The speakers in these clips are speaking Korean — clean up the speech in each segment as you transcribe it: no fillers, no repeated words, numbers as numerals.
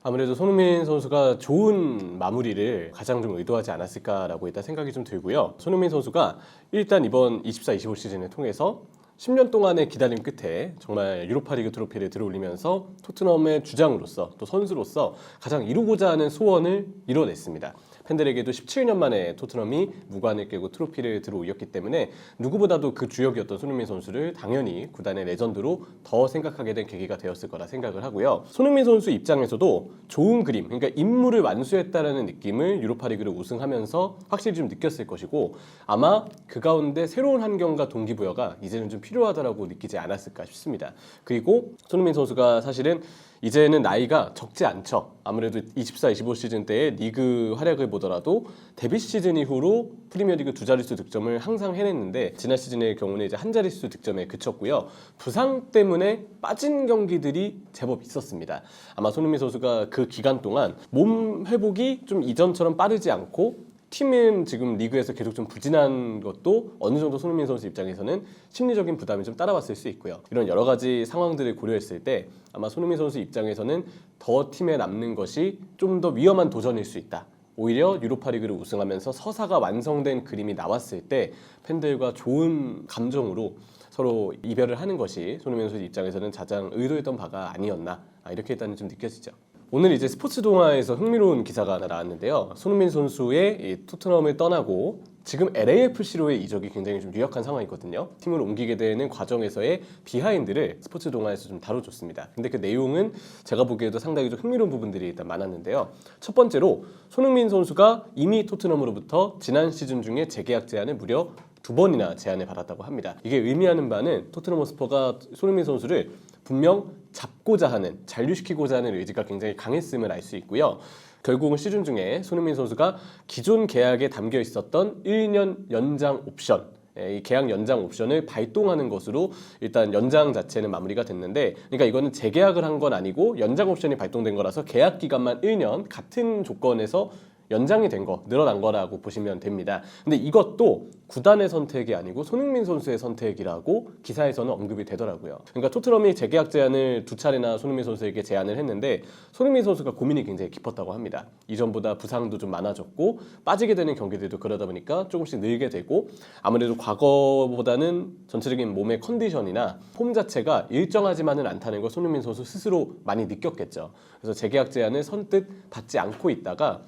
아무래도 손흥민 선수가 좋은 마무리를 가장 좀 의도하지 않았을까라고 일단 생각이 좀 들고요. 손흥민 선수가 일단 이번 24-25 시즌을 통해서 10년 동안의 기다림 끝에 정말 유로파리그 트로피를 들어올리면서 토트넘의 주장으로서 또 선수로서 가장 이루고자 하는 소원을 이뤄냈습니다. 팬들에게도 17년 만에 토트넘이 무관을 깨고 트로피를 들어올렸기 때문에 누구보다도 그 주역이었던 손흥민 선수를 당연히 구단의 레전드로 더 생각하게 된 계기가 되었을 거라 생각을 하고요. 손흥민 선수 입장에서도 좋은 그림, 그러니까 임무를 완수했다라는 느낌을 유로파리그를 우승하면서 확실히 좀 느꼈을 것이고, 아마 그 가운데 새로운 환경과 동기부여가 이제는 좀 필요하다라고 느끼지 않았을까 싶습니다. 그리고 손흥민 선수가 사실은 이제는 나이가 적지 않죠. 아무래도 24-25 시즌 때의 리그 활약을 보더라도 데뷔 시즌 이후로 프리미어리그 두 자릿수 득점을 항상 해냈는데, 지난 시즌의 경우는 이제 한 자릿수 득점에 그쳤고요. 부상 때문에 빠진 경기들이 제법 있었습니다. 아마 손흥민 선수가 그 기간 동안 몸 회복이 좀 이전처럼 빠르지 않고, 팀은 지금 리그에서 계속 좀 부진한 것도 어느 정도 손흥민 선수 입장에서는 심리적인 부담이 좀 따라왔을 수 있고요. 이런 여러 가지 상황들을 고려했을 때 아마 손흥민 선수 입장에서는 더 팀에 남는 것이 좀 더 위험한 도전일 수 있다. 오히려 유로파리그를 우승하면서 서사가 완성된 그림이 나왔을 때 팬들과 좋은 감정으로 서로 이별을 하는 것이 손흥민 선수 입장에서는 가장 의도했던 바가 아니었나, 이렇게 일단은 좀 느껴지죠. 오늘 이제 스포츠 동아에서 흥미로운 기사가 하나 나왔는데요. 손흥민 선수의 이 토트넘을 떠나고 지금 LAFC로의 이적이 굉장히 좀 유력한 상황이거든요. 팀을 옮기게 되는 과정에서의 비하인드를 스포츠 동아에서 좀 다뤄줬습니다. 근데 그 내용은 제가 보기에도 상당히 좀 흥미로운 부분들이 일단 많았는데요. 첫 번째로 손흥민 선수가 이미 토트넘으로부터 지난 시즌 중에 재계약 제안을 무려 2번이나 제안을 받았다고 합니다. 이게 의미하는 바는 토트넘 호스퍼가 손흥민 선수를 분명 잡고자 하는, 잔류시키고자 하는 의지가 굉장히 강했음을 알 수 있고요. 결국은 시즌 중에 손흥민 선수가 기존 계약에 담겨 있었던 1년 연장 옵션, 이 계약 연장 옵션을 발동하는 것으로 일단 연장 자체는 마무리가 됐는데, 그러니까 이거는 재계약을 한 건 아니고 연장 옵션이 발동된 거라서 계약 기간만 1년 같은 조건에서 연장이 된 거, 늘어난 거라고 보시면 됩니다. 근데 이것도 구단의 선택이 아니고 손흥민 선수의 선택이라고 기사에서는 언급이 되더라고요. 그러니까 토트넘이 재계약 제안을 2차례나 손흥민 선수에게 제안을 했는데 손흥민 선수가 고민이 굉장히 깊었다고 합니다. 이전보다 부상도 좀 많아졌고 빠지게 되는 경기들도 그러다 보니까 조금씩 늘게 되고, 아무래도 과거보다는 전체적인 몸의 컨디션이나 폼 자체가 일정하지만은 않다는 걸 손흥민 선수 스스로 많이 느꼈겠죠. 그래서 재계약 제안을 선뜻 받지 않고 있다가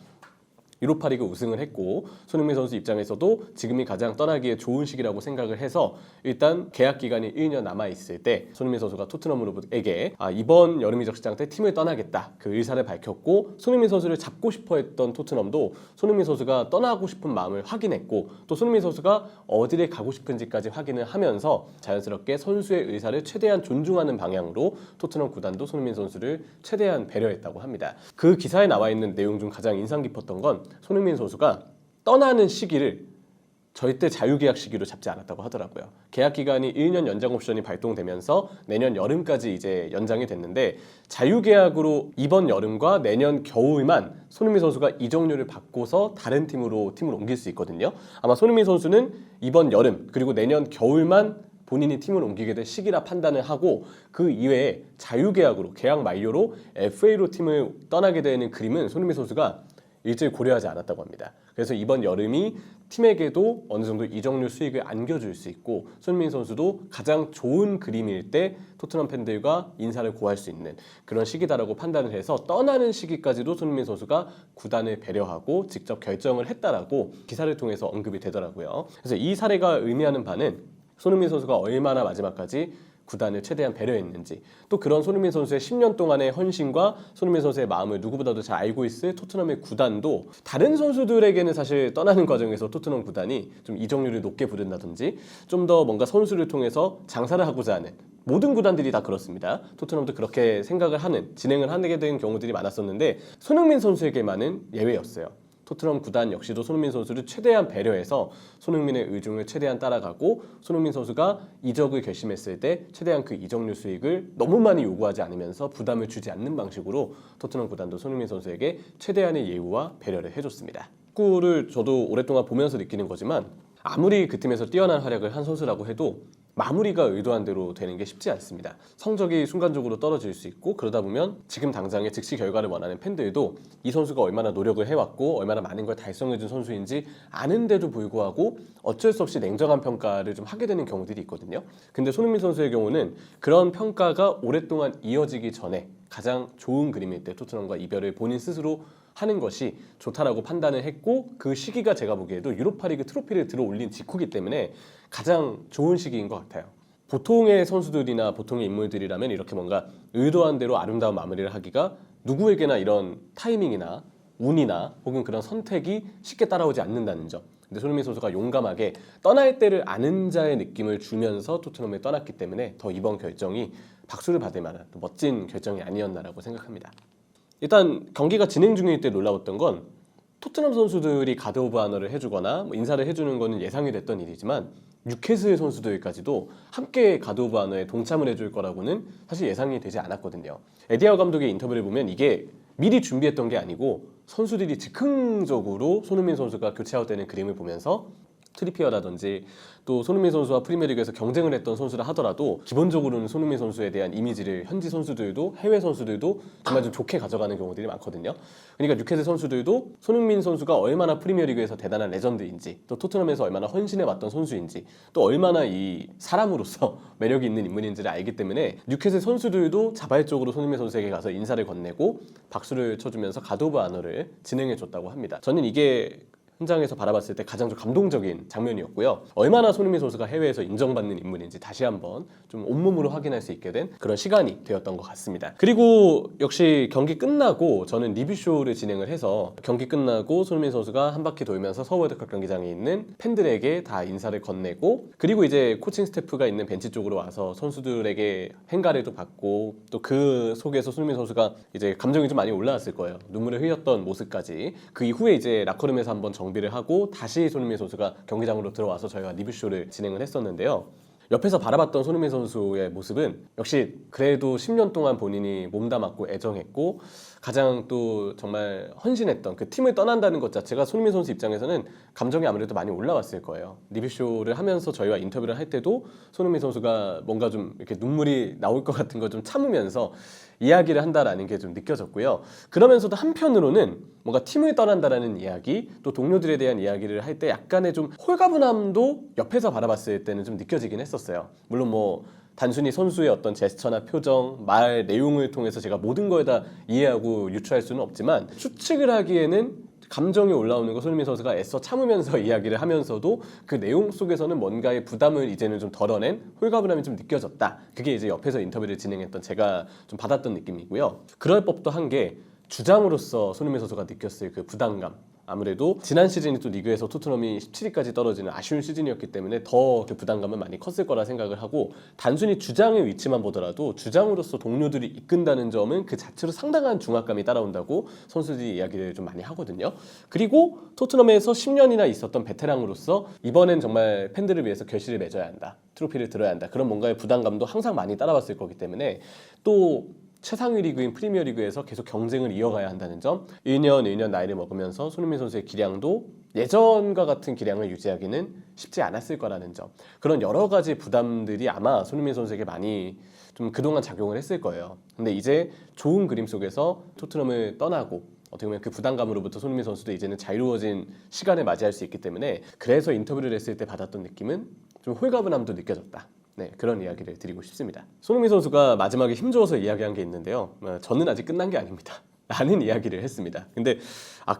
유로파리그 우승을 했고, 손흥민 선수 입장에서도 지금이 가장 떠나기에 좋은 시기라고 생각을 해서 일단 계약 기간이 1년 남아있을 때 손흥민 선수가 토트넘에게 이번 여름 이적 시장 때 팀을 떠나겠다, 그 의사를 밝혔고, 손흥민 선수를 잡고 싶어 했던 토트넘도 손흥민 선수가 떠나고 싶은 마음을 확인했고, 또 손흥민 선수가 어디를 가고 싶은지까지 확인을 하면서 자연스럽게 선수의 의사를 최대한 존중하는 방향으로 토트넘 구단도 손흥민 선수를 최대한 배려했다고 합니다. 그 기사에 나와 있는 내용 중 가장 인상 깊었던 건 손흥민 선수가 떠나는 시기를 절대 자유계약 시기로 잡지 않았다고 하더라고요. 계약 기간이 1년 연장 옵션이 발동되면서 내년 여름까지 이제 연장이 됐는데, 자유계약으로 이번 여름과 내년 겨울만 손흥민 선수가 이적료를 받고서 다른 팀으로 팀을 옮길 수 있거든요. 아마 손흥민 선수는 이번 여름 그리고 내년 겨울만 본인이 팀을 옮기게 될 시기라 판단을 하고, 그 이외에 자유계약으로 계약 만료로 FA로 팀을 떠나게 되는 그림은 손흥민 선수가 일절 고려하지 않았다고 합니다. 그래서 이번 여름이 팀에게도 어느 정도 이적료 수익을 안겨줄 수 있고, 손흥민 선수도 가장 좋은 그림일 때 토트넘 팬들과 인사를 고할 수 있는 그런 시기다라고 판단을 해서 떠나는 시기까지도 손흥민 선수가 구단을 배려하고 직접 결정을 했다라고 기사를 통해서 언급이 되더라고요. 그래서 이 사례가 의미하는 바는 손흥민 선수가 얼마나 마지막까지 구단을 최대한 배려했는지, 또 그런 손흥민 선수의 10년 동안의 헌신과 손흥민 선수의 마음을 누구보다도 잘 알고 있을 토트넘의 구단도 다른 선수들에게는 사실 떠나는 과정에서 토트넘 구단이 좀 이적료를 높게 부른다든지 좀 더 뭔가 선수를 통해서 장사를 하고자 하는, 모든 구단들이 다 그렇습니다. 토트넘도 그렇게 생각을 하는, 진행을 하게 된 경우들이 많았었는데 손흥민 선수에게만은 예외였어요. 토트넘 구단 역시도 손흥민 선수를 최대한 배려해서 손흥민의 의중을 최대한 따라가고, 손흥민 선수가 이적을 결심했을 때 최대한 그 이적료 수익을 너무 많이 요구하지 않으면서 부담을 주지 않는 방식으로 토트넘 구단도 손흥민 선수에게 최대한의 예우와 배려를 해줬습니다. 축구를 저도 오랫동안 보면서 느끼는 거지만, 아무리 그 팀에서 뛰어난 활약을 한 선수라고 해도 마무리가 의도한 대로 되는 게 쉽지 않습니다. 성적이 순간적으로 떨어질 수 있고 그러다 보면 지금 당장의 즉시 결과를 원하는 팬들도 이 선수가 얼마나 노력을 해왔고 얼마나 많은 걸 달성해준 선수인지 아는데도 불구하고 어쩔 수 없이 냉정한 평가를 좀 하게 되는 경우들이 있거든요. 근데 손흥민 선수의 경우는 그런 평가가 오랫동안 이어지기 전에 가장 좋은 그림일 때 토트넘과 이별을 본인 스스로 하는 것이 좋다라고 판단을 했고 그 시기가 제가 보기에도 유로파리그 트로피를 들어 올린 직후기 때문에 가장 좋은 시기인 것 같아요. 보통의 선수들이나 보통의 인물들이라면 이렇게 뭔가 의도한 대로 아름다운 마무리를 하기가 누구에게나 이런 타이밍이나 운이나 혹은 그런 선택이 쉽게 따라오지 않는다는 점. 근데 손흥민 선수가 용감하게 떠날 때를 아는 자의 느낌을 주면서 토트넘에 떠났기 때문에 더 이번 결정이 박수를 받을 만한 멋진 결정이 아니었나라고 생각합니다. 일단 경기가 진행 중일 때 놀라웠던 건 토트넘 선수들이 가드 오브 아너를 해주거나 인사를 해주는 거는 예상이 됐던 일이지만 뉴캐슬 선수들까지도 함께 가드 오브 아너에 동참을 해줄 거라고는 사실 예상이 되지 않았거든요. 에디하우 감독의 인터뷰를 보면 이게 미리 준비했던 게 아니고 선수들이 즉흥적으로 손흥민 선수가 교체아웃되는 그림을 보면서 트리피어라든지 또 손흥민 선수와 프리미어리그에서 경쟁을 했던 선수라 하더라도 기본적으로는 손흥민 선수에 대한 이미지를 현지 선수들도 해외 선수들도 정말 좀 좋게 가져가는 경우들이 많거든요. 그러니까 뉴캐슬 선수들도 손흥민 선수가 얼마나 프리미어리그에서 대단한 레전드인지 또 토트넘에서 얼마나 헌신해 왔던 선수인지 또 얼마나 이 사람으로서 매력이 있는 인물인지를 알기 때문에 뉴캐슬 선수들도 자발적으로 손흥민 선수에게 가서 인사를 건네고 박수를 쳐주면서 가드 오브 아너를 진행해 줬다고 합니다. 저는 이게 현장에서 바라봤을 때 가장 좀 감동적인 장면이었고요. 얼마나 손흥민 선수가 해외에서 인정받는 인물인지 다시 한번 좀 온몸으로 확인할 수 있게 된 그런 시간이 되었던 것 같습니다. 그리고 역시 경기 끝나고 저는 리뷰쇼를 진행을 해서 경기 끝나고 손흥민 선수가 한 바퀴 돌면서 서울 월드컵 경기장에 있는 팬들에게 다 인사를 건네고 그리고 이제 코칭 스태프가 있는 벤치 쪽으로 와서 선수들에게 행가를 받고 또 그 속에서 손흥민 선수가 이제 감정이 좀 많이 올라왔을 거예요. 눈물을 흘렸던 모습까지 그 이후에 이제 라커룸에서 한번 정비를 하고 다시 손흥민 선수가 경기장으로 들어와서 저희가 리뷰쇼를 진행을 했었는데요. 옆에서 바라봤던 손흥민 선수의 모습은 역시 그래도 10년 동안 본인이 몸담았고 애정했고 가장 또 정말 헌신했던 그 팀을 떠난다는 것 자체가 손흥민 선수 입장에서는 감정이 아무래도 많이 올라왔을 거예요. 리뷰쇼를 하면서 저희와 인터뷰를 할 때도 손흥민 선수가 뭔가 좀 이렇게 눈물이 나올 것 같은 거 좀 참으면서 이야기를 한다라는 게 좀 느껴졌고요. 그러면서도 한편으로는 뭔가 팀을 떠난다라는 이야기 또 동료들에 대한 이야기를 할 때 약간의 좀 홀가분함도 옆에서 바라봤을 때는 좀 느껴지긴 했었어요. 물론 뭐 단순히 선수의 어떤 제스처나 표정, 말 내용을 통해서 제가 모든 걸 다 이해하고 유추할 수는 없지만 추측을 하기에는 감정이 올라오는 거 손흥민 선수가 애써 참으면서 이야기를 하면서도 그 내용 속에서는 뭔가의 부담을 이제는 좀 덜어낸 홀가분함이 좀 느껴졌다. 그게 이제 옆에서 인터뷰를 진행했던 제가 좀 받았던 느낌이고요. 그럴 법도 한 게 주장으로서 손흥민 선수가 느꼈을 그 부담감. 아무래도 지난 시즌이 또 리그에서 토트넘이 17위까지 떨어지는 아쉬운 시즌이었기 때문에 더 그 부담감은 많이 컸을 거라 생각을 하고 단순히 주장의 위치만 보더라도 주장으로서 동료들이 이끈다는 점은 그 자체로 상당한 중압감이 따라온다고 선수들이 이야기를 좀 많이 하거든요. 그리고 토트넘에서 10년이나 있었던 베테랑으로서 이번엔 정말 팬들을 위해서 결실을 맺어야 한다. 트로피를 들어야 한다. 그런 뭔가의 부담감도 항상 많이 따라왔을 거기 때문에 또 최상위 리그인 프리미어리그에서 계속 경쟁을 이어가야 한다는 점 1년 나이를 먹으면서 손흥민 선수의 기량도 예전과 같은 기량을 유지하기는 쉽지 않았을 거라는 점 그런 여러 가지 부담들이 아마 손흥민 선수에게 많이 좀 그동안 작용을 했을 거예요. 근데 이제 좋은 그림 속에서 토트넘을 떠나고 어떻게 보면 그 부담감으로부터 손흥민 선수도 이제는 자유로워진 시간을 맞이할 수 있기 때문에 그래서 인터뷰를 했을 때 받았던 느낌은 좀 홀가분함도 느껴졌다. 네, 그런 이야기를 드리고 싶습니다. 손흥민 선수가 마지막에 힘줘서 이야기한 게 있는데요. 저는 아직 끝난 게 아닙니다. 라는 이야기를 했습니다. 근데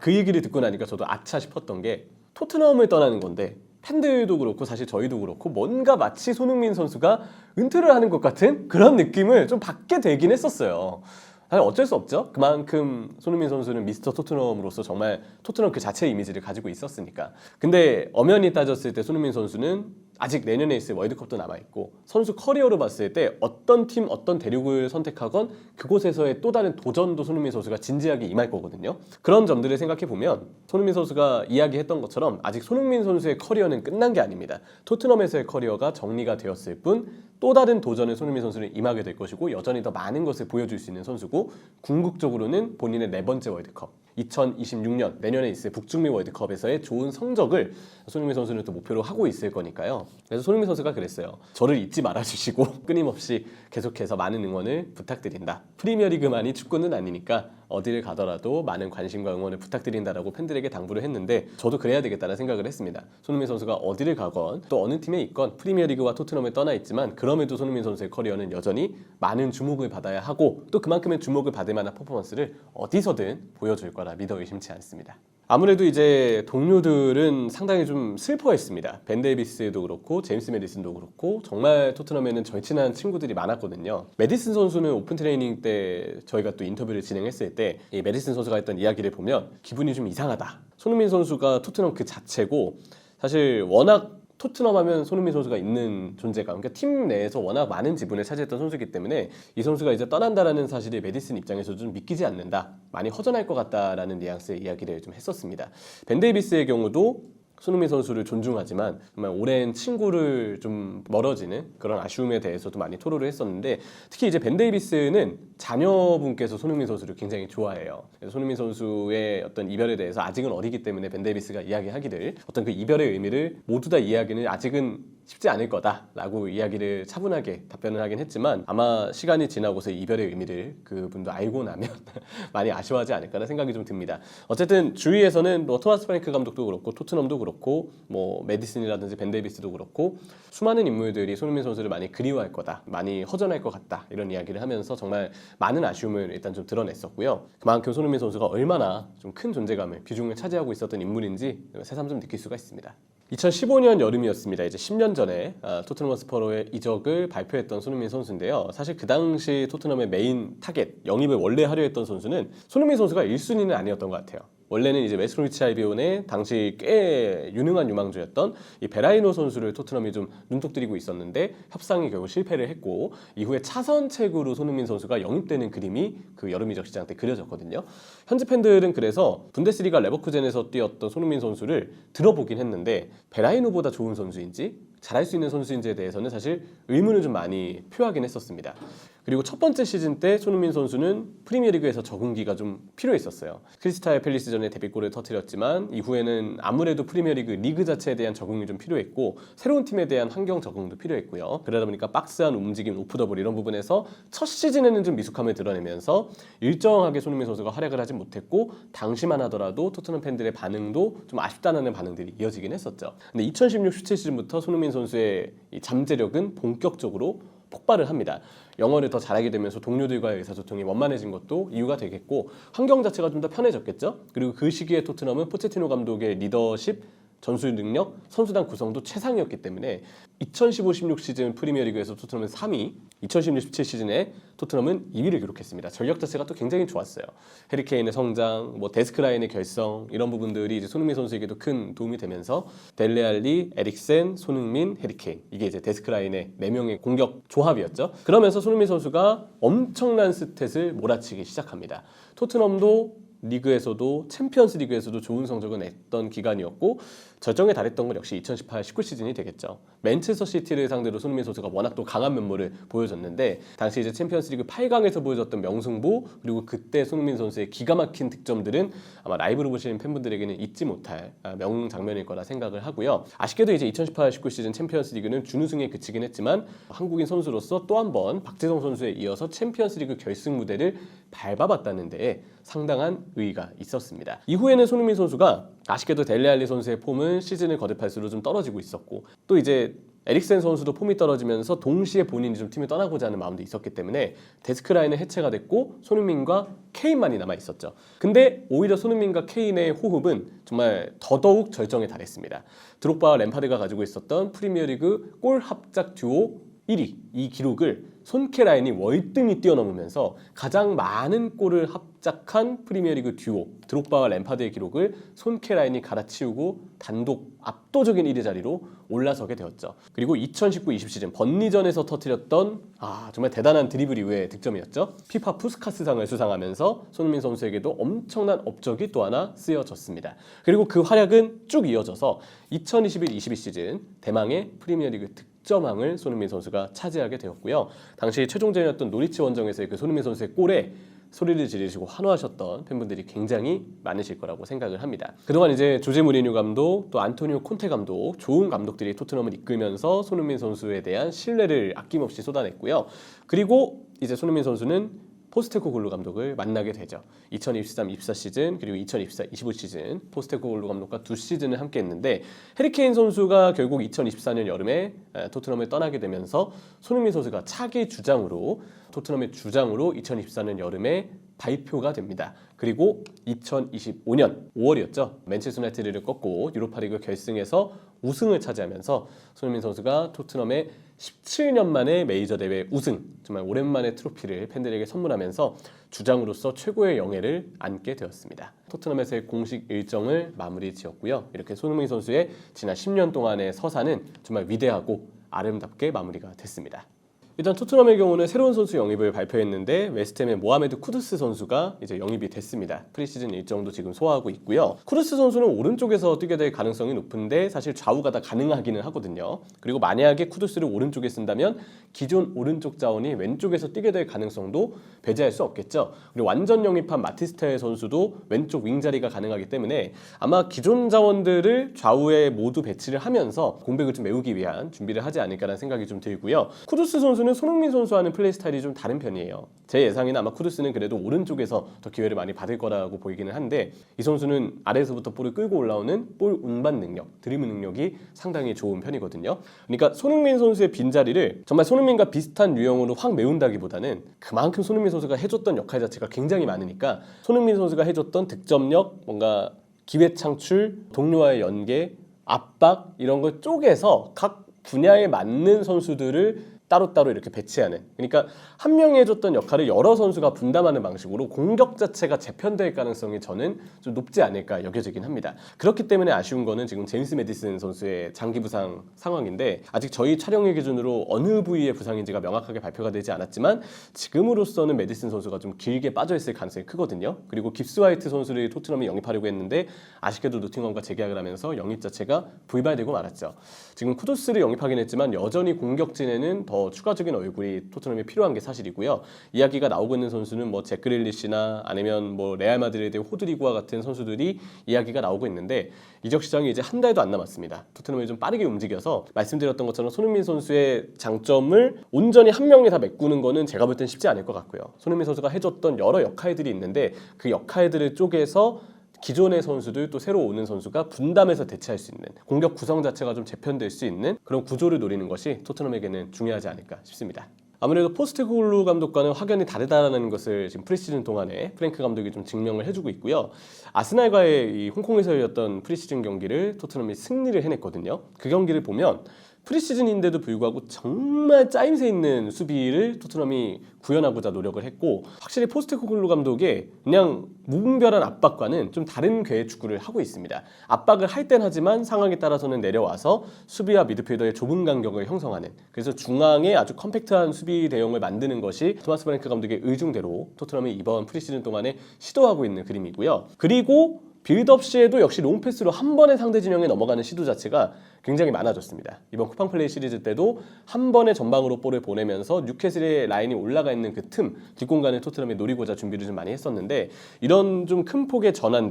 그 얘기를 듣고 나니까 저도 아차 싶었던 게 토트넘을 떠나는 건데 팬들도 그렇고 사실 저희도 그렇고 뭔가 마치 손흥민 선수가 은퇴를 하는 것 같은 그런 느낌을 좀 받게 되긴 했었어요. 어쩔 수 없죠. 그만큼 손흥민 선수는 미스터 토트넘으로서 정말 토트넘 그 자체의 이미지를 가지고 있었으니까. 근데 엄연히 따졌을 때 손흥민 선수는 아직 내년에 있을 월드컵도 남아있고 선수 커리어로 봤을 때 어떤 팀, 어떤 대륙을 선택하건 그곳에서의 또 다른 도전도 손흥민 선수가 진지하게 임할 거거든요. 그런 점들을 생각해보면 손흥민 선수가 이야기했던 것처럼 아직 손흥민 선수의 커리어는 끝난 게 아닙니다. 토트넘에서의 커리어가 정리가 되었을 뿐 또 다른 도전을 손흥민 선수는 임하게 될 것이고 여전히 더 많은 것을 보여줄 수 있는 선수고 궁극적으로는 본인의 4번째 월드컵 2026년 내년에 있을 북중미 월드컵에서의 좋은 성적을 손흥민 선수는 또 목표로 하고 있을 거니까요. 그래서 손흥민 선수가 그랬어요. 저를 잊지 말아주시고 끊임없이 계속해서 많은 응원을 부탁드린다. 프리미어리그만이 축구는 아니니까 어디를 가더라도 많은 관심과 응원을 부탁드린다라고 팬들에게 당부를 했는데 저도 그래야 되겠다는 생각을 했습니다. 손흥민 선수가 어디를 가건 또 어느 팀에 있건 프리미어리그와 토트넘을 떠나 있지만 그럼에도 손흥민 선수의 커리어는 여전히 많은 주목을 받아야 하고 또 그만큼의 주목을 받을 만한 퍼포먼스를 어디서든 보여줄 거라 믿어 의심치 않습니다. 아무래도 이제 동료들은 상당히 좀 슬퍼했습니다. 벤 데이비스도 그렇고 제임스 메디슨도 그렇고 정말 토트넘에는 절친한 친구들이 많았거든요. 메디슨 선수는 오픈 트레이닝 때 저희가 또 인터뷰를 진행했을 때 이 메디슨 선수가 했던 이야기를 보면 기분이 좀 이상하다. 손흥민 선수가 토트넘 그 자체고 사실 워낙 토트넘 하면 손흥민 선수가 있는 존재감, 그러니까 팀 내에서 워낙 많은 지분을 차지했던 선수이기 때문에 이 선수가 이제 떠난다라는 사실이 메디슨 입장에서 좀 믿기지 않는다, 많이 허전할 것 같다라는 뉘앙스의 이야기를 좀 했었습니다. 벤 데이비스의 경우도 손흥민 선수를 존중하지만 정말 오랜 친구를 좀 멀어지는 그런 아쉬움에 대해서도 많이 토로를 했었는데 특히 이제 벤 데이비스는 자녀분께서 손흥민 선수를 굉장히 좋아해요. 그래서 손흥민 선수의 어떤 이별에 대해서 아직은 어리기 때문에 벤 데이비스가 이야기하기를 어떤 그 이별의 의미를 모두 다 이해하기는 아직은 쉽지 않을 거다라고 이야기를 차분하게 답변을 하긴 했지만 아마 시간이 지나고서 이별의 의미를 그분도 알고 나면 많이 아쉬워하지 않을까라는 생각이 좀 듭니다. 어쨌든 주위에서는 뭐 토마스 프랭크 감독도 그렇고 토트넘도 그렇고 뭐 메디슨이라든지 벤 데이비스도 그렇고 수많은 인물들이 손흥민 선수를 많이 그리워할 거다, 많이 허전할 것 같다 이런 이야기를 하면서 정말 많은 아쉬움을 일단 좀 드러냈었고요. 그만큼 손흥민 선수가 얼마나 좀 큰 존재감을 비중을 차지하고 있었던 인물인지 새삼 좀 느낄 수가 있습니다. 2015년 여름이었습니다. 이제 10년 전에 토트넘 허스퍼로의 이적을 발표했던 손흥민 선수인데요. 사실 그 당시 토트넘의 메인 타겟, 영입을 원래 하려 했던 선수는 손흥민 선수가 1순위는 아니었던 것 같아요. 원래는 이제 웨스트브리치 알비온의 당시 꽤 유능한 유망주였던 이 베라이노 선수를 토트넘이 좀 눈독 들이고 있었는데 협상이 결국 실패를 했고 이후에 차선책으로 손흥민 선수가 영입되는 그림이 그 여름 이적 시장 때 그려졌거든요. 현지 팬들은 그래서 분데스리가 레버쿠젠에서 뛰었던 손흥민 선수를 들어보긴 했는데 베라이노보다 좋은 선수인지 잘할 수 있는 선수인지에 대해서는 사실 의문을 좀 많이 표하긴 했었습니다. 그리고 첫 번째 시즌 때 손흥민 선수는 프리미어리그에서 적응기가 좀 필요했었어요. 크리스탈 팰리스전에 데뷔골을 터뜨렸지만 이후에는 아무래도 프리미어리그 리그 자체에 대한 적응이 좀 필요했고 새로운 팀에 대한 환경 적응도 필요했고요. 그러다 보니까 박스한 움직임, 오프더블 이런 부분에서 첫 시즌에는 좀 미숙함을 드러내면서 일정하게 손흥민 선수가 활약을 하지 못했고 당시만 하더라도 토트넘 팬들의 반응도 좀 아쉽다는 반응들이 이어지긴 했었죠. 근데 2016-17 시즌부터 손흥민 선수의 이 잠재력은 본격적으로 폭발을 합니다. 영어를 더 잘하게 되면서 동료들과의 의사소통이 원만해진 것도 이유가 되겠고 환경 자체가 좀 더 편해졌겠죠. 그리고 그 시기에 토트넘은 포체티노 감독의 리더십, 전술 능력, 선수단 구성도 최상이었기 때문에 2015-16 시즌 프리미어리그에서 토트넘은 3위, 2016-17 시즌에 토트넘은 2위를 기록했습니다. 전력 자체가 또 굉장히 좋았어요. 해리케인의 성장, 뭐 데스크라인의 결성 이런 부분들이 이제 손흥민 선수에게도 큰 도움이 되면서 델레알리, 에릭센, 손흥민, 해리케인 이게 이제 데스크라인의 4명의 공격 조합이었죠. 그러면서 손흥민 선수가 엄청난 스탯을 몰아치기 시작합니다. 토트넘도 리그에서도 챔피언스 리그에서도 좋은 성적을 냈던 기간이었고 절정에 달했던 건 역시 2018-19 시즌이 되겠죠. 맨체스터 시티를 상대로 손흥민 선수가 워낙 또 강한 면모를 보여줬는데 당시 이제 챔피언스 리그 8강에서 보여줬던 명승부 그리고 그때 손흥민 선수의 기가 막힌 득점들은 아마 라이브로 보시는 팬분들에게는 잊지 못할 명장면일 거라 생각을 하고요. 아쉽게도 이제 2018-19 시즌 챔피언스 리그는 준우승에 그치긴 했지만 한국인 선수로서 또 한 번 박지성 선수에 이어서 챔피언스 리그 결승 무대를 밟아봤다는 데에 상당한 의의가 있었습니다. 이후에는 손흥민 선수가 아쉽게도 델레알리 선수의 폼은 시즌을 거듭할수록 좀 떨어지고 있었고 또 이제 에릭센 선수도 폼이 떨어지면서 동시에 본인이 좀 팀을 떠나고자 하는 마음도 있었기 때문에 데스크라인은 해체가 됐고 손흥민과 케인만이 남아 있었죠. 근데 오히려 손흥민과 케인의 호흡은 정말 더더욱 절정에 달했습니다. 드록바와 램파드가 가지고 있었던 프리미어리그 골 합작 듀오 1위 이 기록을 손케라인이 월등히 뛰어넘으면서 가장 많은 골을 합작한 프리미어리그 듀오 드록바와 램파드의 기록을 손케라인이 갈아치우고 단독 압도적인 1위 자리로 올라서게 되었죠. 그리고 2019-20 시즌 번리전에서 터뜨렸던 정말 대단한 드리블 이후의 득점이었죠. 피파 푸스카스상을 수상하면서 손흥민 선수에게도 엄청난 업적이 또 하나 쓰여졌습니다. 그리고 그 활약은 쭉 이어져서 2021-22 시즌 대망의 프리미어리그 득점왕을 손흥민 선수가 차지하게 되었고요. 당시 최종전이었던 노리치 원정에서의 그 손흥민 선수의 골에 소리를 지르시고 환호하셨던 팬분들이 굉장히 많으실 거라고 생각을 합니다. 그동안 이제 조제 무리뉴 감독, 또 안토니오 콘테 감독, 좋은 감독들이 토트넘을 이끌면서 손흥민 선수에 대한 신뢰를 아낌없이 쏟아냈고요. 그리고 이제 손흥민 선수는 포스테코글루 감독을 만나게 되죠. 2023-24 시즌 그리고 2024-25 시즌 포스테코글루 감독과 2시즌을 함께 했는데 해리 케인 선수가 결국 2024년 여름에 토트넘을 떠나게 되면서 손흥민 선수가 차기 주장으로 토트넘의 주장으로 2024년 여름에 발표가 됩니다. 그리고 2025년 5월이었죠. 맨체스터 유나이티드를 꺾고 유로파리그 결승에서 우승을 차지하면서 손흥민 선수가 토트넘의 17년 만에 메이저 대회 우승, 정말 오랜만에 트로피를 팬들에게 선물하면서 주장으로서 최고의 영예를 안게 되었습니다. 토트넘에서의 공식 일정을 마무리 지었고요. 이렇게 손흥민 선수의 지난 10년 동안의 서사는 정말 위대하고 아름답게 마무리가 됐습니다. 일단 토트넘의 경우는 새로운 선수 영입을 발표했는데 웨스트햄의 모하메드 쿠두스 선수가 이제 영입이 됐습니다. 프리시즌 일정도 지금 소화하고 있고요. 쿠두스 선수는 오른쪽에서 뛰게 될 가능성이 높은데 사실 좌우가 다 가능하기는 하거든요. 그리고 만약에 쿠두스를 오른쪽에 쓴다면 기존 오른쪽 자원이 왼쪽에서 뛰게 될 가능성도 배제할 수 없겠죠. 그리고 완전 영입한 마티스타의 선수도 왼쪽 윙 자리가 가능하기 때문에 아마 기존 자원들을 좌우에 모두 배치를 하면서 공백을 좀 메우기 위한 준비를 하지 않을까라는 생각이 좀 들고요. 쿠두스 선수는 손흥민 선수와는 플레이 스타일이 좀 다른 편이에요. 제 예상에는 아마 쿠두스는 그래도 오른쪽에서 더 기회를 많이 받을 거라고 보이기는 한데 이 선수는 아래에서부터 볼을 끌고 올라오는 볼 운반 능력, 드리블 능력이 상당히 좋은 편이거든요. 그러니까 손흥민 선수의 빈자리를 정말 손흥민과 비슷한 유형으로 확 메운다기보다는 그만큼 손흥민 선수가 해줬던 역할 자체가 굉장히 많으니까 손흥민 선수가 해줬던 득점력, 뭔가 기회 창출, 동료와의 연계, 압박 이런 걸 쪼개서 각 분야에 맞는 선수들을 따로따로 이렇게 배치하는, 그러니까 한 명이 해줬던 역할을 여러 선수가 분담하는 방식으로 공격 자체가 재편될 가능성이 저는 좀 높지 않을까 여겨지긴 합니다. 그렇기 때문에 아쉬운 거는 지금 제임스 매디슨 선수의 장기 부상 상황인데 아직 저희 촬영일 기준으로 어느 부위의 부상인지가 명확하게 발표가 되지 않았지만 지금으로서는 매디슨 선수가 좀 길게 빠져있을 가능성이 크거든요. 그리고 깁스 화이트 선수를 토트넘이 영입하려고 했는데 아쉽게도 노팅엄과 재계약을 하면서 영입 자체가 불발되고 말았죠. 지금 쿠두스를 영입하긴 했지만 여전히 공격진에는 더 추가적인 얼굴이 토트넘이 필요한 게 사실이고요. 이야기가 나오고 있는 선수는 뭐 잭 그릴리시나 아니면 뭐 레알 마드리드의 호드리구와 같은 선수들이 이야기가 나오고 있는데 이적 시장이 이제 한 달도 안 남았습니다. 토트넘이 좀 빠르게 움직여서 말씀드렸던 것처럼 손흥민 선수의 장점을 온전히 한 명이 다 메꾸는 거는 제가 볼 땐 쉽지 않을 것 같고요. 손흥민 선수가 해줬던 여러 역할들이 있는데 그 역할들을 쪼개서 기존의 선수들 또 새로 오는 선수가 분담해서 대체할 수 있는 공격 구성 자체가 좀 재편될 수 있는 그런 구조를 노리는 것이 토트넘에게는 중요하지 않을까 싶습니다. 아무래도 포스테코글루 감독과는 확연히 다르다는 것을 지금 프리시즌 동안에 프랭크 감독이 좀 증명을 해주고 있고요. 아스날과의 이 홍콩에서 열렸던 프리시즌 경기를 토트넘이 승리를 해냈거든요. 그 경기를 보면 프리시즌인데도 불구하고 정말 짜임새 있는 수비를 토트넘이 구현하고자 노력을 했고 확실히 포스테코글루 감독의 그냥 무분별한 압박과는 좀 다른 궤의 축구를 하고 있습니다. 압박을 할 땐 하지만 상황에 따라서는 내려와서 수비와 미드필더의 좁은 간격을 형성하는, 그래서 중앙에 아주 컴팩트한 수비 대용을 만드는 것이 토마스 프랭크 감독의 의중대로 토트넘이 이번 프리시즌 동안에 시도하고 있는 그림이고요. 그리고 빌드업 시에도 역시 롱패스로 한 번에 상대 진영에 넘어가는 시도 자체가 굉장히 많아졌습니다. 이번 쿠팡 플레이 시리즈 때도 한 번에 전방으로 볼을 보내면서 뉴캐슬의 라인이 올라가 있는 그 틈, 뒷공간을 토트넘이 노리고자 준비를 좀 많이 했었는데 이런 좀 큰 폭의 전환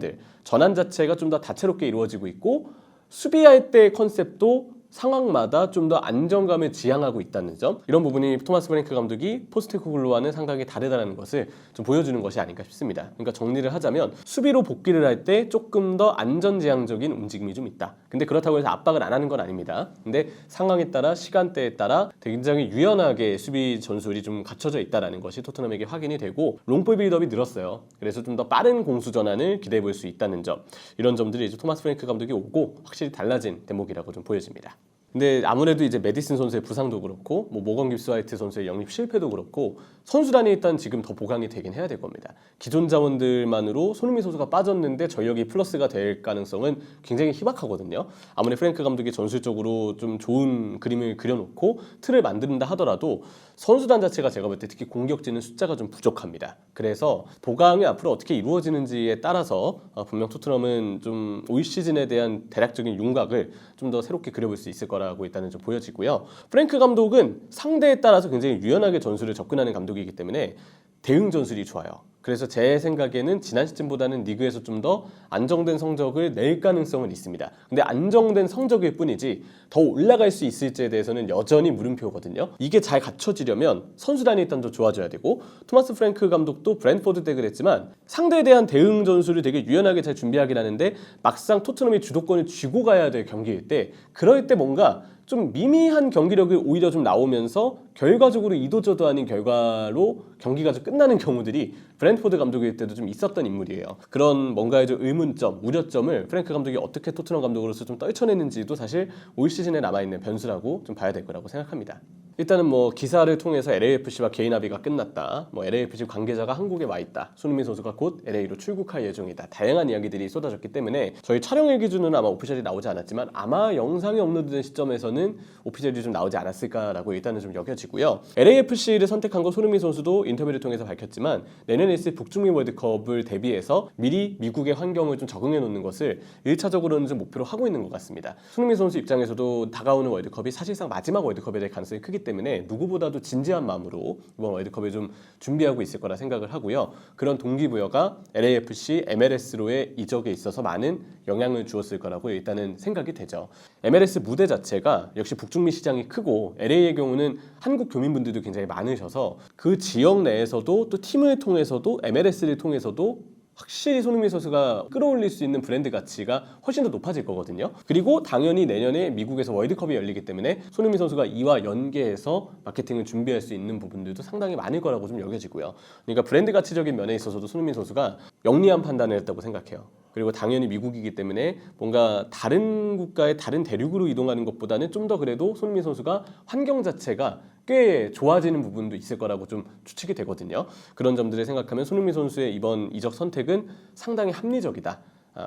자체가 좀 더 다채롭게 이루어지고 있고 수비할 때의 컨셉도 상황마다 좀 더 안정감을 지향하고 있다는 점, 이런 부분이 토마스 프랭크 감독이 포스테코글루와는 상당히 다르다는 것을 좀 보여주는 것이 아닌가 싶습니다. 그러니까 정리를 하자면 수비로 복귀를 할 때 조금 더 안전지향적인 움직임이 좀 있다. 근데 그렇다고 해서 압박을 안 하는 건 아닙니다. 근데 상황에 따라 시간대에 따라 굉장히 유연하게 수비 전술이 좀 갖춰져 있다는 것이 토트넘에게 확인이 되고 롱볼 빌드업이 늘었어요. 그래서 좀 더 빠른 공수 전환을 기대해 볼 수 있다는 점, 이런 점들이 이제 토마스 프랭크 감독이 오고 확실히 달라진 대목이라고 좀 보여집니다. 근데 아무래도 이제 매디슨 선수의 부상도 그렇고 뭐 모건 깁스 화이트 선수의 영입 실패도 그렇고 선수단이 일단 지금 더 보강이 되긴 해야 될 겁니다. 기존 자원들만으로 손흥민 선수가 빠졌는데 전력이 플러스가 될 가능성은 굉장히 희박하거든요. 아무리 프랭크 감독이 전술적으로 좀 좋은 그림을 그려놓고 틀을 만든다 하더라도 선수단 자체가 제가 볼 때 특히 공격진은 숫자가 좀 부족합니다. 그래서 보강이 앞으로 어떻게 이루어지는지에 따라서 분명 토트넘은 좀 올 시즌에 대한 대략적인 윤곽을 좀 더 새롭게 그려볼 수 있을 거라고 일단은 좀 보여지고요. 프랭크 감독은 상대에 따라서 굉장히 유연하게 전술을 접근하는 감독이기 때문에 대응 전술이 좋아요. 그래서 제 생각에는 지난 시즌보다는 리그에서 좀 더 안정된 성적을 낼 가능성은 있습니다. 근데 안정된 성적일 뿐이지 더 올라갈 수 있을지에 대해서는 여전히 물음표거든요. 이게 잘 갖춰지려면 선수단이 일단 더 좋아져야 되고, 토마스 프랭크 감독도 브랜트포드 때 그랬지만 상대에 대한 대응 전술을 되게 유연하게 잘 준비하긴 하는데 막상 토트넘이 주도권을 쥐고 가야 될 경기일 때, 그럴 때 뭔가 좀 미미한 경기력이 오히려 좀 나오면서 결과적으로 이도저도 아닌 결과로 경기가 좀 끝나는 경우들이 브랜트포드 감독일 때도 좀 있었던 인물이에요. 그런 뭔가의 좀 의문점, 우려점을 프랭크 감독이 어떻게 토트넘 감독으로서 좀 떨쳐내는지도 사실 올 시즌에 남아있는 변수라고 좀 봐야 될 거라고 생각합니다. 일단은 뭐 기사를 통해서 LAFC와 개인 합의가 끝났다, 뭐 LAFC 관계자가 한국에 와 있다, 손흥민 선수가 곧 LA로 출국할 예정이다, 다양한 이야기들이 쏟아졌기 때문에 저희 촬영일 기준으로는 아마 오피셜이 나오지 않았지만 아마 영상이 업로드된 시점에서는 오피셜이 좀 나오지 않았을까라고 일단은 좀 여겨지고요. LAFC를 선택한 거 손흥민 선수도 인터뷰를 통해서 밝혔지만 내년에 있을 북중미 월드컵을 대비해서 미리 미국의 환경을 좀 적응해 놓는 것을 1차적으로는 좀 목표로 하고 있는 것 같습니다. 손흥민 선수 입장에서도 다가오는 월드컵이 사실상 마지막 월드컵이 될 가능성이 크기 때문에 누구보다도 진지한 마음으로 이번 월드컵을 좀 준비하고 있을 거라 생각을 하고요. 그런 동기부여가 LAFC, MLS로의 이적에 있어서 많은 영향을 주었을 거라고 일단은 생각이 되죠. MLS 무대 자체가 역시 북중미 시장이 크고 LA의 경우는 한국 교민분들도 굉장히 많으셔서 그 지역 내에서도 또 팀을 통해서도 MLS를 통해서도 확실히 손흥민 선수가 끌어올릴 수 있는 브랜드 가치가 훨씬 더 높아질 거거든요. 그리고 당연히 내년에 미국에서 월드컵이 열리기 때문에 손흥민 선수가 이와 연계해서 마케팅을 준비할 수 있는 부분들도 상당히 많을 거라고 좀 여겨지고요. 그러니까 브랜드 가치적인 면에 있어서도 손흥민 선수가 영리한 판단을 했다고 생각해요. 그리고 당연히 미국이기 때문에 뭔가 다른 국가의 다른 대륙으로 이동하는 것보다는 좀 더 그래도 손흥민 선수가 환경 자체가 꽤 좋아지는 부분도 있을 거라고 좀 추측이 되거든요. 그런 점들을 생각하면 손흥민 선수의 이번 이적 선택은 상당히 합리적이다.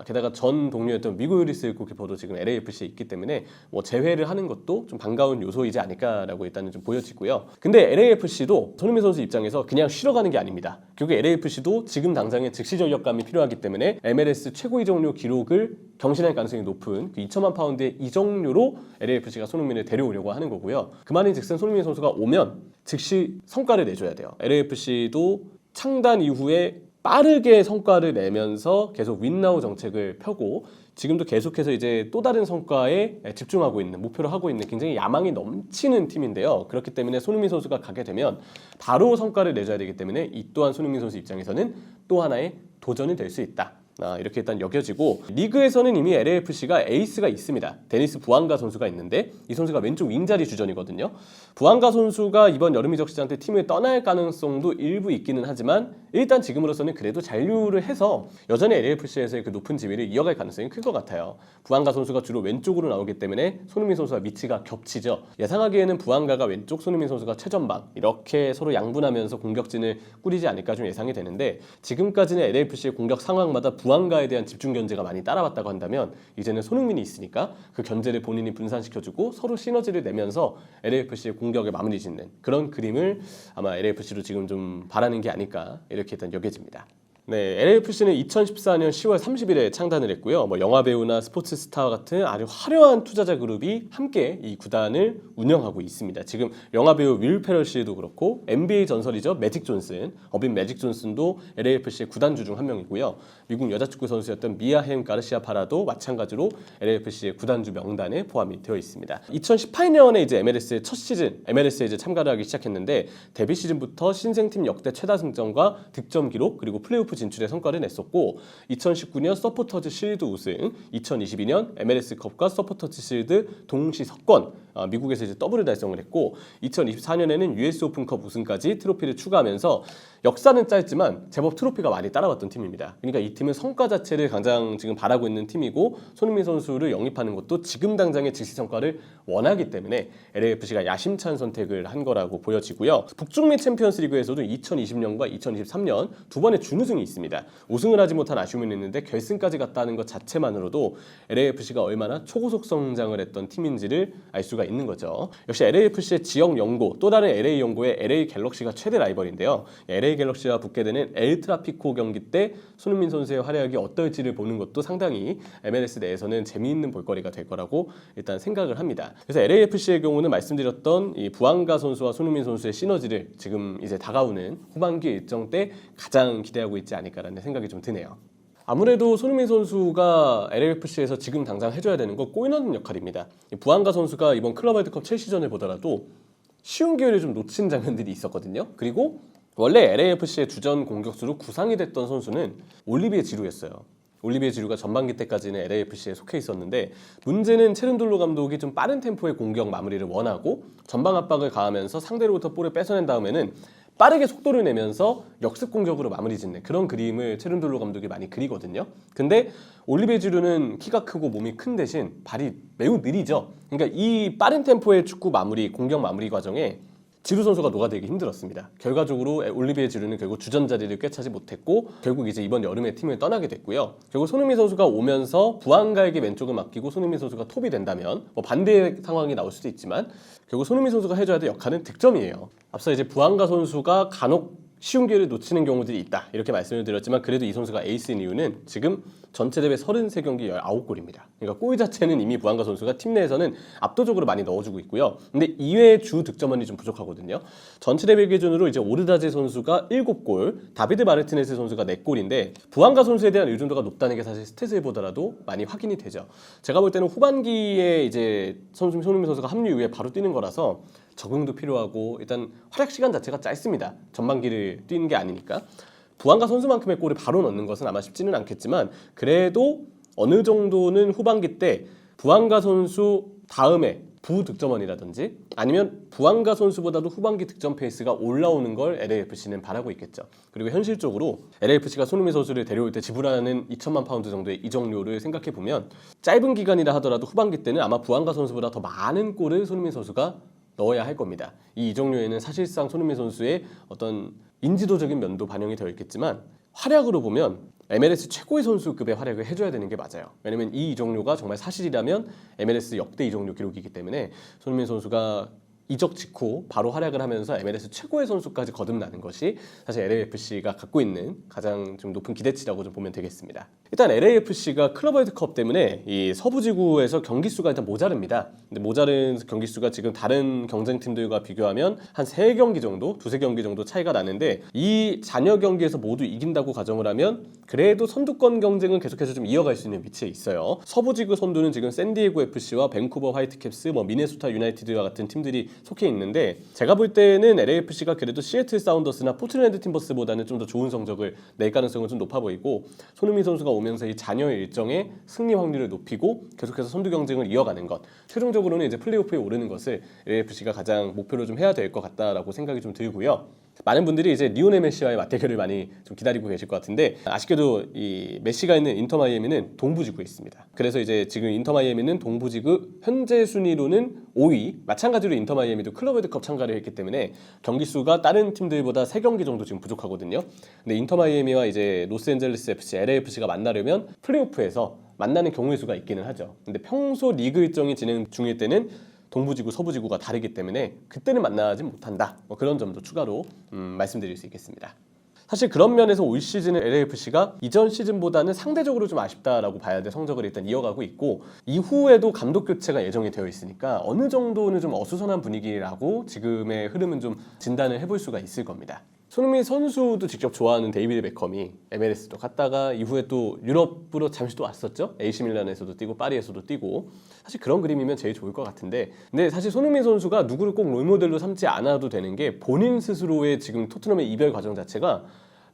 게다가 전 동료였던 미구 유리스 골키퍼도 지금 LAFC에 있기 때문에 뭐 재회를 하는 것도 좀 반가운 요소이지 않을까라고 일단은 좀 보여지고요. 근데 LAFC도 손흥민 선수 입장에서 그냥 쉬러 가는 게 아닙니다. 결국 LAFC도 지금 당장의 즉시 전력감이 필요하기 때문에 MLS 최고 이적료 기록을 경신할 가능성이 높은 그 2천만 파운드의 이적료로 LAFC가 손흥민을 데려오려고 하는 거고요. 그 말인즉슨 손흥민 선수가 오면 즉시 성과를 내줘야 돼요. LAFC도 창단 이후에 빠르게 성과를 내면서 계속 윈나우 정책을 펴고 지금도 계속해서 이제 또 다른 성과에 집중하고 있는, 목표로 하고 있는 굉장히 야망이 넘치는 팀인데요. 그렇기 때문에 손흥민 선수가 가게 되면 바로 성과를 내줘야 되기 때문에 이 또한 손흥민 선수 입장에서는 또 하나의 도전이 될 수 있다. 이렇게 일단 여겨지고, 리그에서는 이미 LAFC가 에이스가 있습니다. 데니스 부앙가 선수가 있는데 이 선수가 왼쪽 윙자리 주전이거든요. 부앙가 선수가 이번 여름 이적 시장 때 팀을 떠날 가능성도 일부 있기는 하지만 일단 지금으로서는 그래도 잔류를 해서 여전히 LAFC에서의 그 높은 지위를 이어갈 가능성이 클 것 같아요. 부앙가 선수가 주로 왼쪽으로 나오기 때문에 손흥민 선수와 위치가 겹치죠. 예상하기에는 부앙가가 왼쪽, 손흥민 선수가 최전방, 이렇게 서로 양분하면서 공격진을 꾸리지 않을까 좀 예상이 되는데, 지금까지는 LAFC의 공격 상황마다 부앙가에 대한 집중 견제가 많이 따라왔다고 한다면 이제는 손흥민이 있으니까 그 견제를 본인이 분산시켜주고 서로 시너지를 내면서 LAFC의 공격에 마무리 짓는 그런 그림을 아마 LAFC도 지금 좀 바라는 게 아닐까, 이렇게 일단 여겨집니다. 네, LAFC는 2014년 10월 30일에 창단을 했고요. 뭐 영화 배우나 스포츠 스타와 같은 아주 화려한 투자자 그룹이 함께 이 구단을 운영하고 있습니다. 지금 영화 배우 윌 페럴 씨도 그렇고 NBA 전설이죠, 매직 존슨, 어빈 매직 존슨도 LAFC의 구단주 중 한 명이고요. 미국 여자 축구 선수였던 미아 햄 가르시아 파라도 마찬가지로 LAFC의 구단주 명단에 포함이 되어 있습니다. 2018년에 이제 MLS의 첫 시즌, MLS에 이제 참가를 하기 시작했는데 데뷔 시즌부터 신생팀 역대 최다 승점과 득점 기록, 그리고 플레이오프 진출의 성과를 냈었고, 2019년 서포터즈 실드 우승, 2022년 MLS컵과 서포터즈 실드 동시 석권, 미국에서 이제 더블을 달성을 했고, 2024년에는 US 오픈컵 우승까지 트로피를 추가하면서 역사는 짧지만 제법 트로피가 많이 따라왔던 팀입니다. 그러니까 이 팀은 성과 자체를 가장 지금 바라고 있는 팀이고, 손흥민 선수를 영입하는 것도 지금 당장의 즉시 성과를 원하기 때문에 LAFC가 야심찬 선택을 한 거라고 보여지고요. 북중미 챔피언스 리그에서도 2020년과 2023년 두 번의 준우승이 있습니다. 우승을 하지 못한 아쉬움은 있는데 결승까지 갔다는 것 자체만으로도 LAFC가 얼마나 초고속 성장을 했던 팀인지를 알 수가 있는 거죠. 역시 LAFC의 지역 연고, 또 다른 LA 연고의 LA 갤럭시가 최대 라이벌인데요. LA 갤럭시와 붙게 되는 엘 트라피코 경기 때 손흥민 선수의 활약이 어떨지를 보는 것도 상당히 MLS 내에서는 재미있는 볼거리가 될 거라고 일단 생각을 합니다. 그래서 LAFC의 경우는 말씀드렸던 이 부앙가 선수와 손흥민 선수의 시너지를 지금 이제 다가오는 후반기 일정 때 가장 기대하고 있지 않을까라는 생각이 좀 드네요. 아무래도 손흥민 선수가 LAFC에서 지금 당장 해줘야 되는 건 골 넣는 역할입니다. 부앙가 선수가 이번 클럽 월드컵 첼시전을 보더라도 쉬운 기회를 좀 놓친 장면들이 있었거든요. 그리고 원래 LAFC의 주전 공격수로 구상이 됐던 선수는 올리비에 지루였어요. 올리비에 지루가 전반기 때까지는 LAFC에 속해 있었는데 문제는 체른돌로 감독이 좀 빠른 템포의 공격 마무리를 원하고 전방 압박을 가하면서 상대로부터 볼을 뺏어낸 다음에는 빠르게 속도를 내면서 역습 공격으로 마무리 짓는 그런 그림을 체른돌로 감독이 많이 그리거든요. 근데 올리비에 지루는 키가 크고 몸이 큰 대신 발이 매우 느리죠. 그러니까 이 빠른 템포의 축구 마무리, 공격 마무리 과정에 지루 선수가 녹아들기 힘들었습니다. 결과적으로 올리비에 지루는 결국 주전 자리를 꿰차지 못했고 결국 이제 이번 여름에 팀을 떠나게 됐고요. 결국 손흥민 선수가 오면서 부안가에게 왼쪽을 맡기고 손흥민 선수가 톱이 된다면 반대의 상황이 나올 수도 있지만 결국 손흥민 선수가 해줘야 될 역할은 득점이에요. 앞서 이제 부안가 선수가 간혹 쉬운 기회를 놓치는 경우들이 있다 이렇게 말씀을 드렸지만 그래도 이 선수가 에이스인 이유는 지금 전체 대회 33경기 19골입니다. 그러니까 골 자체는 이미 부안가 선수가 팀 내에서는 압도적으로 많이 넣어주고 있고요. 근데 이외의 주 득점원이 좀 부족하거든요. 전체 대회 기준으로 이제 오르다제 선수가 7골, 다비드 마르티네스 선수가 4골인데 부안가 선수에 대한 의존도가 높다는 게 사실 스탯을 보더라도 많이 확인이 되죠. 제가 볼 때는 후반기에 이제 손흥민 선수가 합류 이후에 바로 뛰는 거라서 적응도 필요하고 일단 활약 시간 자체가 짧습니다. 전반기를 뛰는 게 아니니까. 부안가 선수만큼의 골을 바로 넣는 것은 아마 쉽지는 않겠지만 그래도 어느 정도는 후반기 때 부안가 선수 다음에 부득점원이라든지 아니면 부안가 선수보다도 후반기 득점 페이스가 올라오는 걸 LAFC는 바라고 있겠죠. 그리고 현실적으로 LAFC가 손흥민 선수를 데려올 때 지불하는 2천만 파운드 정도의 이적료를 생각해보면 짧은 기간이라 하더라도 후반기 때는 아마 부안가 선수보다 더 많은 골을 손흥민 선수가 넣어야 할 겁니다. 이 이적료에는 사실상 손흥민 선수의 어떤 인지도적인 면도 반영이 되어 있겠지만 활약으로 보면 MLS 최고의 선수급의 활약을 해줘야 되는 게 맞아요. 왜냐면 이 이적료가 정말 사실이라면 MLS 역대 이적료 기록이기 때문에 손흥민 선수가 이적 직후 바로 활약을 하면서 MLS 최고의 선수까지 거듭나는 것이 사실 LAFC가 갖고 있는 가장 좀 높은 기대치라고 좀 보면 되겠습니다. 일단 LAFC가 클럽 월드컵 때문에 이 서부지구에서 경기 수가 일단 모자릅니다. 근데 모자른 경기 수가 지금 다른 경쟁팀들과 비교하면 한 3경기 정도, 2~3경기 정도 차이가 나는데 이 잔여 경기에서 모두 이긴다고 가정을 하면 그래도 선두권 경쟁은 계속해서 좀 이어갈 수 있는 위치에 있어요. 서부지구 선두는 지금 샌디에고 FC와 밴쿠버 화이트캡스, 미네소타 유나이티드와 같은 팀들이 속해 있는데 제가 볼 때는 LAFC가 그래도 시애틀 사운더스나 포틀랜드 팀버스보다는 좀 더 좋은 성적을 낼 가능성은 좀 높아 보이고 손흥민 선수가 오면서 이 잔여 일정의 승리 확률을 높이고 계속해서 선두 경쟁을 이어가는 것 최종적으로는 이제 플레이오프에 오르는 것을 LAFC가 가장 목표로 좀 해야 될 것 같다라고 생각이 좀 들고요. 많은 분들이 이제 리오넬 메시와의 맞대결을 많이 좀 기다리고 계실 것 같은데 아쉽게도 이 메시가 있는 인터 마이애미는 동부지구에 있습니다. 그래서 이제 지금 인터 마이애미는 동부지구 현재 순위로는 5위 마찬가지로 인터 마이애미도 클럽 월드컵 참가를 했기 때문에 경기 수가 다른 팀들보다 3경기 정도 지금 부족하거든요. 근데 인터 마이애미와 이제 로스앤젤레스 FC, LAFC가 만나려면 플레이오프에서 만나는 경우의 수가 있기는 하죠. 근데 평소 리그 일정이 진행 중일 때는 동부지구, 서부지구가 다르기 때문에 그때는 만나지 못한다. 그런 점도 추가로 말씀드릴 수 있겠습니다. 사실 그런 면에서 올 시즌은 LAFC가 이전 시즌보다는 상대적으로 좀 아쉽다라고 봐야 될 성적을 일단 이어가고 있고 이후에도 감독 교체가 예정이 되어 있으니까 어느 정도는 좀 어수선한 분위기라고 지금의 흐름은 좀 진단을 해볼 수가 있을 겁니다. 손흥민 선수도 직접 좋아하는 데이비드 베컴이 MLS도 갔다가 이후에 또 유럽으로 잠시 또 왔었죠. AC 밀란에서도 뛰고 파리에서도 뛰고 사실 그런 그림이면 제일 좋을 것 같은데 근데 사실 손흥민 선수가 누구를 꼭 롤모델로 삼지 않아도 되는 게 본인 스스로의 지금 토트넘의 이별 과정 자체가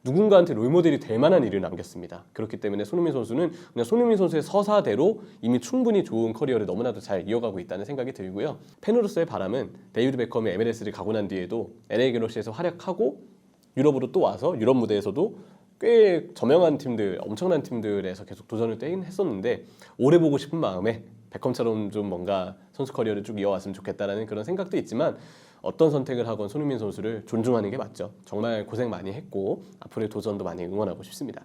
누군가한테 롤모델이 될 만한 일을 남겼습니다. 그렇기 때문에 손흥민 선수는 그냥 손흥민 선수의 서사대로 이미 충분히 좋은 커리어를 너무나도 잘 이어가고 있다는 생각이 들고요. 팬으로서의 바람은 데이비드 베컴이 MLS를 가고 난 뒤에도 LA 갤럭시에서 활약하고 유럽으로 또 와서 유럽 무대에서도 꽤 저명한 팀들, 엄청난 팀들에서 계속 도전을 떼긴 했었는데 오래 보고 싶은 마음에 베컴처럼 좀 뭔가 선수 커리어를 쭉 이어왔으면 좋겠다라는 그런 생각도 있지만 어떤 선택을 하건 손흥민 선수를 존중하는 게 맞죠. 정말 고생 많이 했고 앞으로의 도전도 많이 응원하고 싶습니다.